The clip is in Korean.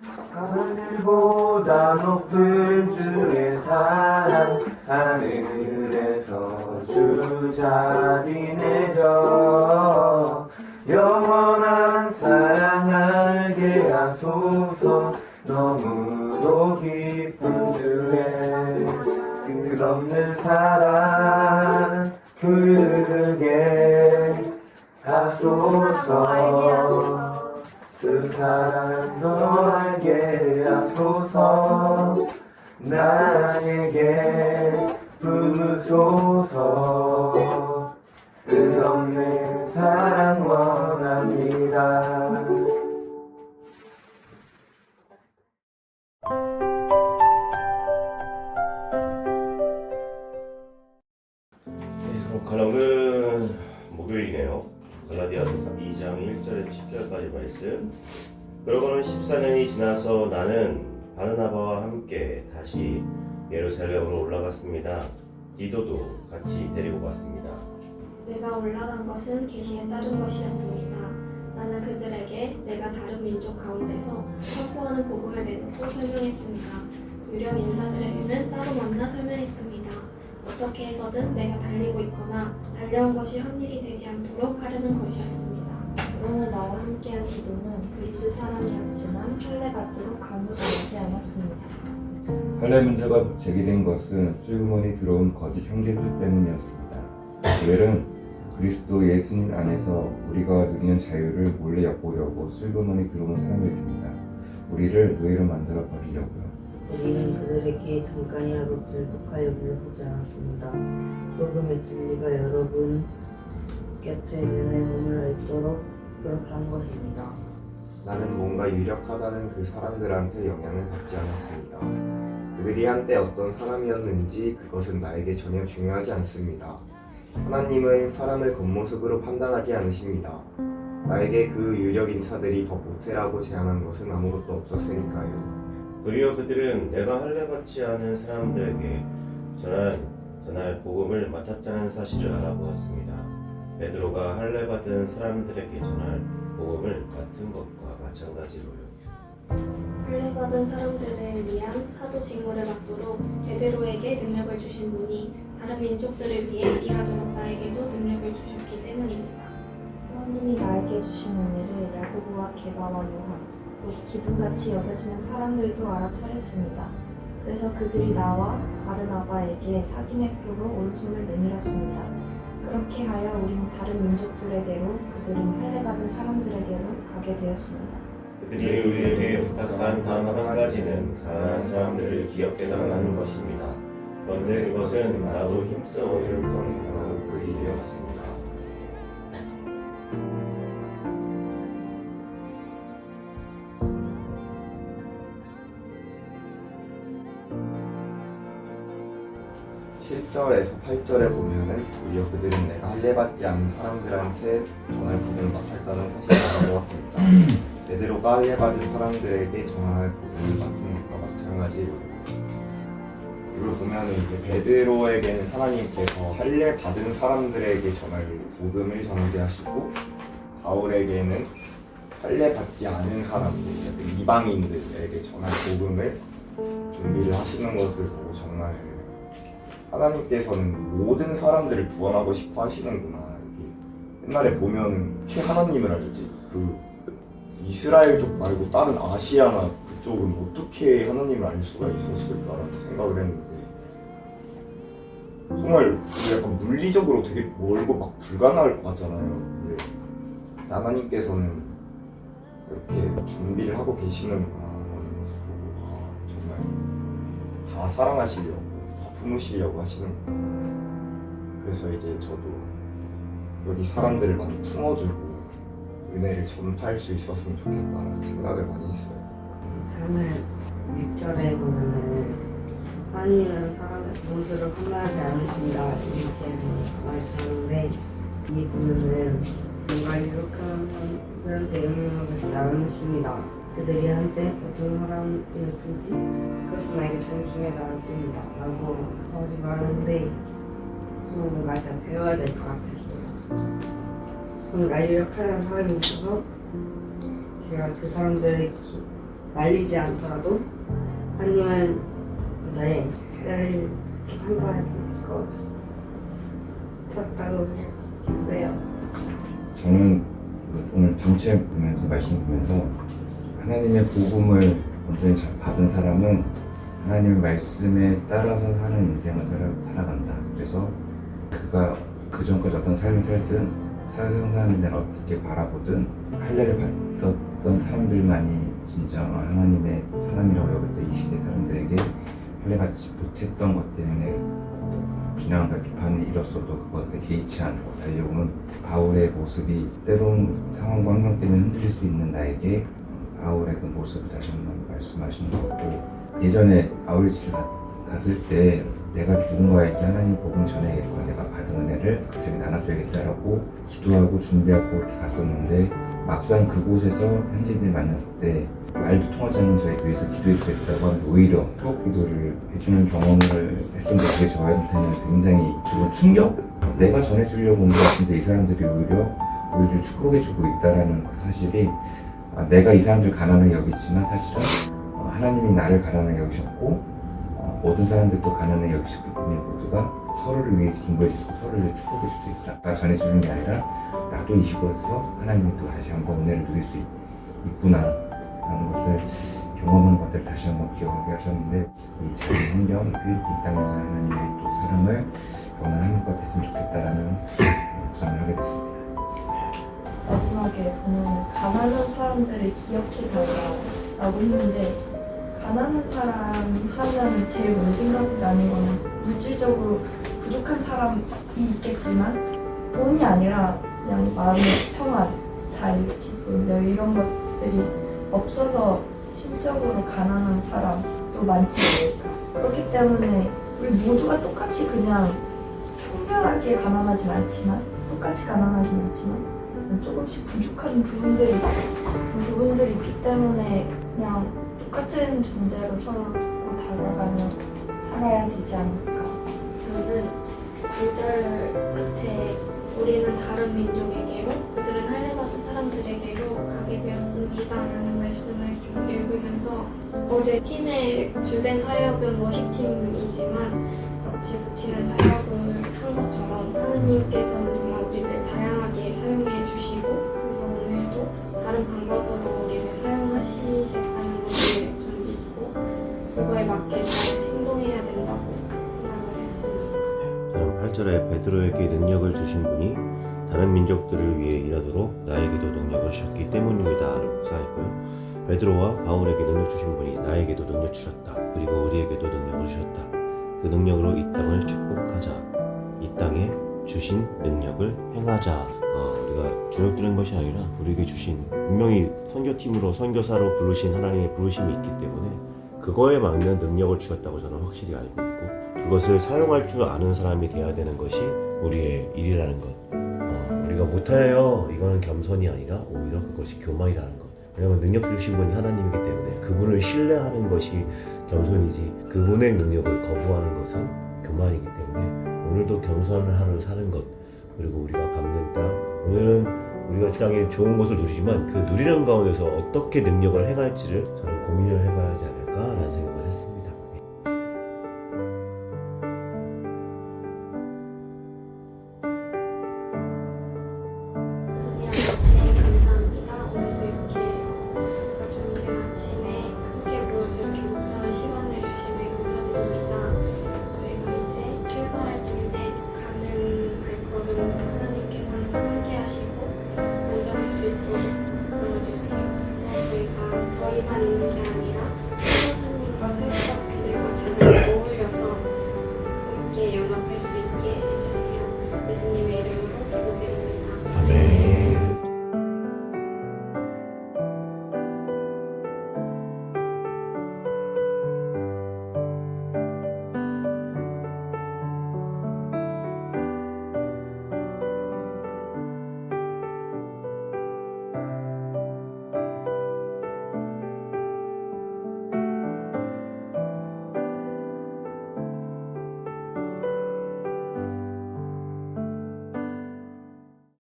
하늘보다 높은 주의 사랑 하늘에서 주 자리 내줘 영원한 사랑 알게 하소서 너무도 깊은 주의 끝없는 사랑 그게 하소서 그 사랑 너 알게 하소서 나에게 부으소서 끝없는 사랑 원합니다. 그럼 오늘은 목요일이네요. 갈라디아서 2장 1절에서 10절까지 말씀. 그러고는 14년이 지나서 나는 바르나바와 함께 다시 예루살렘으로 올라갔습니다. 디도도 같이 데리고 갔습니다. 내가 올라간 것은 계시에 따른 것이었습니다. 나는 그들에게 내가 다른 민족 가운데서 선포하는 복음을 내놓고 설명했습니다. 유령 인사들에게는 따로 만나 설명했습니다. 어떻게 해서든 내가 달리고 있거나 달려온 것이 헛일이 되지 않도록 하려는 것이었습니다. 그러나 나와 함께한 디도는 그리스 사람이었지만 할례 받도록 강요를 하지 않았습니다. 할례 문제가 제기된 것은 슬그머니 들어온 거짓 형제들 때문이었습니다. 그들은 그리스도 예수님 안에서 우리가 누리는 자유를 몰래 엿보려고 슬그머니 들어온 사람들입니다. 우리를 노예로 만들어 버리려고요. 우리는 그들에게 잠깐이라도 불복하여 물려보지 않았습니다. 복음의 진리가 여러분 곁에 눈에 머물러 있도록 그렇게 한 것입니다. 나는 뭔가 유력하다는 그 사람들한테 영향을 받지 않았습니다. 그들이 한때 어떤 사람이었는지 그것은 나에게 전혀 중요하지 않습니다. 하나님은 사람을 겉모습으로 판단하지 않으십니다. 나에게 그 유력 인사들이 더 모태라고 제안한 것은 아무것도 없었으니까요. 도리어 그들은 내가 할례받지 않은 사람들에게 전할 복음을 맡았다는 사실을 알아보았습니다. 베드로가 할례받은 사람들에게 전할 복음을 맡은 것과 마찬가지로요. 할례받은 사람들을 위한 사도 직무를 맡도록 베드로에게 능력을 주신 분이 다른 민족들을 위해 일하도록 나에게도 능력을 주셨기 때문입니다. 하나님이 나에게 주신 은혜를 야고보와 게바와 요한, 곧 기둥같이 여겨지는 사람들도 알아차렸습니다. 그래서 그들이 나와 바르나바에게 사귐의 표로 오른손을 내밀었습니다. 그렇게 하여 우리는 다른 민족들에게로 그들은 할례받은 사람들에게로 가게 되었습니다. 그들이 우리에게 부탁한 다음 한 가지는 가난한 사람들을 기억해 달라는 것입니다. 그런데 그것은 나도 힘써 어려웠던 그 일이었습니다. (7절에서 8절에) 보면은 도리어 그들은 내가 할례받지 않은 사람들한테 전할 복음을 맡았다는 사실을 알아보았습니다. 베드로가 할례받은 사람들에게 전할 복음을 맡은 것과 마찬가지로 이걸 보면은 이제 베드로에게는 하나님께서 할례 받은 사람들에게 전할 복음을 전하게 하시고 바울에게는 할례 받지 않은 사람들, 이방인들에게 전할 복음을 준비를 하시는 것을 보고 정말 하나님께서는 모든 사람들을 구원하고 싶어 하시는구나. 옛날에 보면은 하나님을 알지 그 이스라엘족 말고 다른 아시아나 그쪽은 어떻게 하나님을 알 수가 있었을까라는 생각을 했는데 정말 약간 물리적으로 되게 멀고 막 불가능할 것 같잖아요. 근데 하나님께서는 이렇게 준비를 하고 계시는구나 라는 것을 보고 정말 다 사랑하시려고 다 품으시려고 하시는구나. 그래서 이제 저도 여기 사람들을 많이 품어주고 은혜를 전파할 수 있었으면 좋겠다라는 생각을 많이 했어요. 장을 6절에 보면은 하나님은 사람의 모습을 판단하지 않으십니다. 이렇게 말했는데 이 보면은 뭔가 유력한 사람들한테 영향을 받지 않으십니다. 그들이 한때 어떤 사람이었든지 그것은 나에게 전혀 중요하지 않습니다. 라고 바울이 말하는데 좀 뭔가 좀 배워야 될 것 같았어요. 뭔가 유력한 사람이 있어서 제가 그 사람들의 말리지 않더라도 하나님은 나의 나를 판단하실 것 같다고 생각해요. 저는 오늘 전체 보면서 말씀 보면서 하나님의 복음을 온전히 잘 받은 사람은 하나님의 말씀에 따라서 사는 인생을 살아간다. 그래서 그가 그 전까지 어떤 삶을 살든 세상사는 데를 어떻게 바라보든 할례를 받았던 사람들만이 진정한 하나님의 사람이라고 여겼던 이 시대 사람들에게 할례 받지 못했던 것 때문에 비난과 비판이 일었어도 그것에 개의치 않고 달려오는 바울의 모습이 때론 상황과 환경 때문에 흔들릴 수 있는 나에게 바울의 그 모습을 다시 한번 말씀하시는 것 같고, 예전에 아울리치를 갔을 때 내가 누군가에게 하나님 복음 전해야겠고 내가 받은 은혜를 그들에게 나눠줘야겠다라고 기도하고 준비하고 이렇게 갔었는데, 막상 그곳에서 현지인들 만났을 때 말도 통하지 않는 저에게 위해서 기도해 주겠다고 하면 오히려 추억 기도를 해주는 경험을 했었는데, 그게 저한테는 굉장히 주로 충격? 내가 전해주려고 온 것 같은데 이 사람들이 오히려 우리를 축복해주고 있다는 그 사실이, 내가 이 사람들 가난하게 여기지만 사실은 하나님이 나를 가난하게 여기셨고 모든 사람들도 가난하게 여기셨기 때문에 모두가 서로를 위해 중보해주고 서로를 축복해줄 수 있다. 나 전해주는 게 아니라 나도 이곳에서 하나님이 또 다시 한번 은혜를 누릴 수 있구나 라는 것을 경험한 것들을 다시 한번 기억하게 하셨는데, 이 작은 환경, 이 땅에서 하나님의 또 사랑을 영원한 한국과 됐으면 좋겠다라는 묵상을 하게 됐습니다. 마지막에 보면 가난한 사람들을 기억해달라 라고 했는데, 가난한 사람 하면 제일 먼저 생각이 나는 거는 물질적으로 부족한 사람이 있겠지만 돈이 아니라 그냥 마음의 평안, 자유, 기쁨 이런 것들이 없어서 심적으로 가난한 사람도 많지 않을까. 그렇기 때문에 우리 모두가 똑같이 그냥 평등하게 가난하진 않지만, 똑같이 가난하진 않지만 조금씩 부족한 부분들이 있기 때문에 그냥 똑같은 존재로 서로 다가가며 살아야 되지 않을까. 저는 9절 끝에 우리는 다른 민족에게로, 그들은 할례받은 사람들에게로 가게 되었습니다 라는 말씀을 좀 읽으면서, 어제 팀의 주된 사역은 워십팀이지만 벽지 붙이는 사역을 한 것처럼 하나님께서는 정말 우리를 다양하게 사용해 주시고, 그래서 오늘도 다른 방법으로 우리를 사용하시겠다는 것을 좀 믿고 그거에 맞게 잘 행동해야 된다고 생각을 했습니다. 다음 8절에 베드로에게 능력을 주신 분이 다른 민족들을 위해 일하도록 나에게도 능력을 주셨기 때문입니다 라고 묵상했고요. 베드로와 바울에게 능력 주신 분이 나에게도 능력 주셨다. 그리고 우리에게도 능력을 주셨다. 그 능력으로 이 땅을 축복하자. 이 땅에 주신 능력을 행하자. 우리가 주눅 드는 것이 아니라 우리에게 주신, 분명히 선교팀으로 선교사로 부르신 하나님의 부르심이 있기 때문에 그거에 맞는 능력을 주셨다고 저는 확실히 알고 있고, 그것을 사용할 줄 아는 사람이 돼야 되는 것이 우리의 일이라는 것. 우리가 못해요, 이거는 겸손이 아니라 오히려 그것이 교만이라는 것. 왜냐하면 능력 주신 분이 하나님이기 때문에 그분을 신뢰하는 것이 겸손이지, 그분의 능력을 거부하는 것은 교만이기 때문에 오늘도 겸손한 하루 사는 것, 그리고 우리가 밟는 땅, 오늘은 우리가 땅에 좋은 것을 누리지만 그 누리는 가운데서 어떻게 능력을 행할지를 저는 고민을 해봐야 하지 않을까라는 생각을 했습니다.